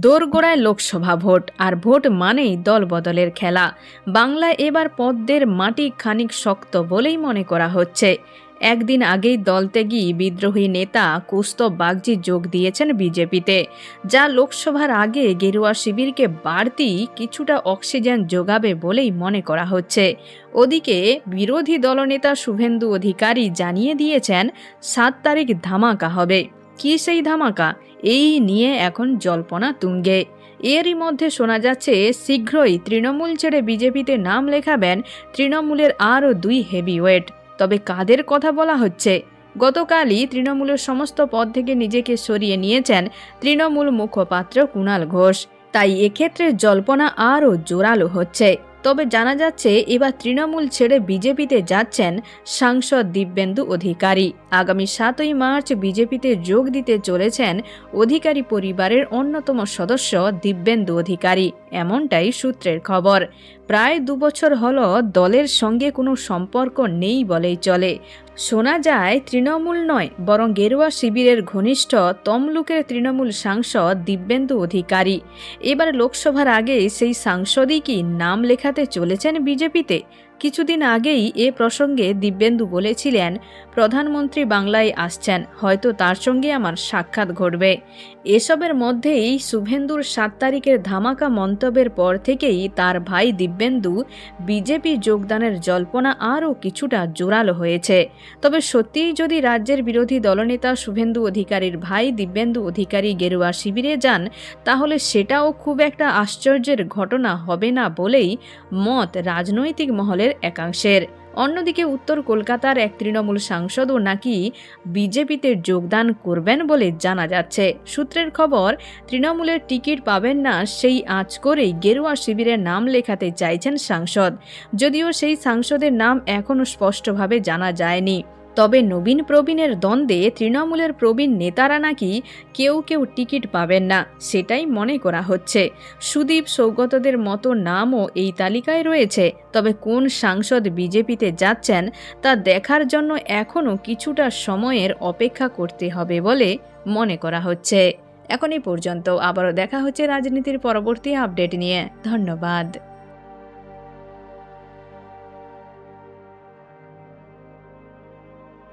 দোরগোড়ায় লোকসভা ভোট, আর ভোট মানেই দল বদলের খেলা। বাংলায় এবার পদ্মের মাটি খানিক শক্ত বলেই মনে করা হচ্ছে। একদিন আগেই দল ত্যাগী বিদ্রোহী নেতা কৌস্তব বাগচি যোগ দিয়েছেন বিজেপিতে, যা লোকসভার আগে গেরুয়া শিবিরকে বাড়তি কিছুটা অক্সিজেন যোগাবে বলেই মনে করা হচ্ছে। ওদিকে বিরোধী দলনেতা শুভেন্দু অধিকারী জানিয়ে দিয়েছেন ৭ তারিখ ধামাকা হবে। কি সেই ধামাকা? এই নিয়ে এখন জল্পনা তুঙ্গে। এরই মধ্যে শোনা যাচ্ছে শীঘ্রই তৃণমূল ছেড়ে বিজেপিতে নাম লেখাবেন তৃণমূলের আরও 2 হেভিওয়েট। তবে কাদের কথা বলা হচ্ছে? গতকালই তৃণমূলের সমস্ত পদ থেকে নিজেকে সরিয়ে নিয়েছেন তৃণমূল মুখপাত্র কুণাল ঘোষ। তাই এক্ষেত্রে জল্পনা আরও জোরালো হচ্ছে। তবে জানা যাচ্ছে এবার তৃণমূল ছেড়ে বিজেপিতে যাচ্ছেন সাংসদ দিব্যেন্দু অধিকারী। আগামী 7ই মার্চ বিজেপিতে যোগ দিতে চলেছেন অধিকারী পরিবারের অন্যতম সদস্য দিব্যেন্দু অধিকারী, এমনটাই সূত্রের খবর। প্রায় 2 বছর হল দলের সঙ্গে কোনো সম্পর্ক নেই বলেই চলে। শোনা যায় তৃণমূল নয়, বরং গেরুয়া শিবিরের ঘনিষ্ঠ তমলুকের তৃণমূল সাংসদ দিব্যেন্দু অধিকারী। এবার লোকসভার আগে সেই সাংসদই কি নাম লেখাতে চলেছেন বিজেপিতে? কিছুদিন আগেই এ প্রসঙ্গে দিব্যেন্দু বলেছিলেন, প্রধানমন্ত্রী বাংলায় আসছেন, হয়তো তার সঙ্গে আমার সাক্ষাৎ ঘটবে। এসবের মধ্যেই শুভেন্দুর 7 তারিখের ধামাকা মন্তব্যের পর থেকেই তার ভাই দিব্যেন্দু বিজেপি যোগদানের জল্পনা আরও কিছুটা জোরালো হয়েছে। তবে সত্যিই যদি রাজ্যের বিরোধী দলনেতা শুভেন্দু অধিকারীর ভাই দিব্যেন্দু অধিকারী গেরুয়া শিবিরে যান, তাহলে সেটাও খুব একটা আশ্চর্যের ঘটনা হবে না বলেই মত রাজনৈতিক মহলের একাংশের। অন্যদিকে উত্তর কলকাতার এক তৃণমূল সাংসদও নাকি বিজেপিতে যোগদান করবেন বলে জানা যাচ্ছে। সূত্রের খবর, তৃণমূলের টিকিট পাবেন না সেই আঁচ করেই গেরুয়া শিবিরের নাম লেখাতে চাইছেন সাংসদ। যদিও সেই সাংসদের নাম এখনও স্পষ্টভাবে জানা যায়নি। তবে নবীন প্রবীণের দ্বন্দ্বে তৃণমূলের প্রবীণ নেতারা নাকি কেউ টিকিট পাবেন না, সেটাই মনে করা হচ্ছে। সুদীপ, সৌগতদের মতো নামও এই তালিকায় রয়েছে। তবে কোন সাংসদ বিজেপিতে যাচ্ছেন তা দেখার জন্য এখনও কিছুটা সময়ের অপেক্ষা করতে হবে বলে মনে করা হচ্ছে। এখন এই পর্যন্ত। আবারও দেখা হচ্ছে রাজনীতির পরবর্তী আপডেট নিয়ে। ধন্যবাদ।